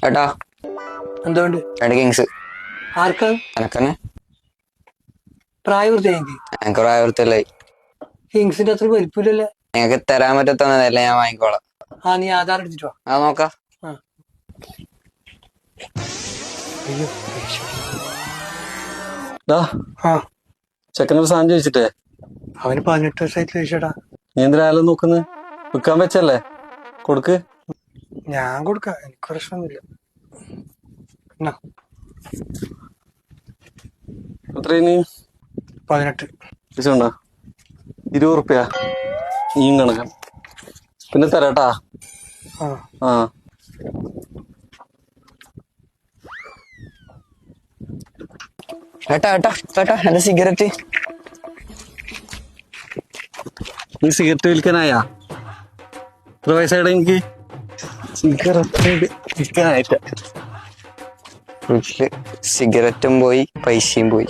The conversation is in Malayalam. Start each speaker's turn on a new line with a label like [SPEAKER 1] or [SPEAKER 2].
[SPEAKER 1] ഏട്ടാ
[SPEAKER 2] എന്തുകൊണ്ട്
[SPEAKER 1] 2 കിങ്സ്.
[SPEAKER 2] ആർക്കാ
[SPEAKER 1] എനക്കന്നെ.
[SPEAKER 2] പ്രായപൂർത്തിയായി
[SPEAKER 1] എനിക്ക് പ്രായവൃത്തിയല്ലേ.
[SPEAKER 2] കിങ്സിന്റെ അത്ര വലിപ്പില്ലല്ലേ?
[SPEAKER 1] നിങ്ങക്ക് തരാൻ പറ്റത്തൊന്നല്ല, ഞാൻ വാങ്ങിക്കോളാം.
[SPEAKER 2] ആ നീ ആധാർ എടുത്തിട്ട് വാ.
[SPEAKER 1] അത് നോക്കാം.
[SPEAKER 2] ആ അയ്യോ ആ
[SPEAKER 3] ചെക്കനൊരു സാധനം ചോദിച്ചിട്ടേ.
[SPEAKER 2] അവന് 18 വയസ്സായിട്ട് ചോദിച്ചടാ.
[SPEAKER 3] നീ എന്തിനായാലും നോക്കുന്നു? വിൽക്കാൻ വെച്ചല്ലേ, കൊടുക്ക്.
[SPEAKER 2] ഞാൻ കൊടുക്കാം, എനിക്ക് പ്രശ്നമൊന്നുമില്ല. എന്നാ
[SPEAKER 3] എത്ര നീ
[SPEAKER 2] 18.
[SPEAKER 3] ചോണ്ടാ 20 റുപ്യ നീയും കണക്കാൻ. പിന്നെ തരാട്ടാ.
[SPEAKER 2] ആ
[SPEAKER 3] ആ
[SPEAKER 1] ഏട്ടാ ഏട്ടാ ഏട്ടാ എന്റെ സിഗരറ്റ്.
[SPEAKER 3] നീ സിഗരറ്റ് വിൽക്കാനായാ? എത്ര വയസ്സായിടാ എനിക്ക്? സിഗരറ്റ് വിൽക്കാനായിട്ട.
[SPEAKER 1] വീട്ടില് സിഗരറ്റും പോയി, പൈസയും പോയി.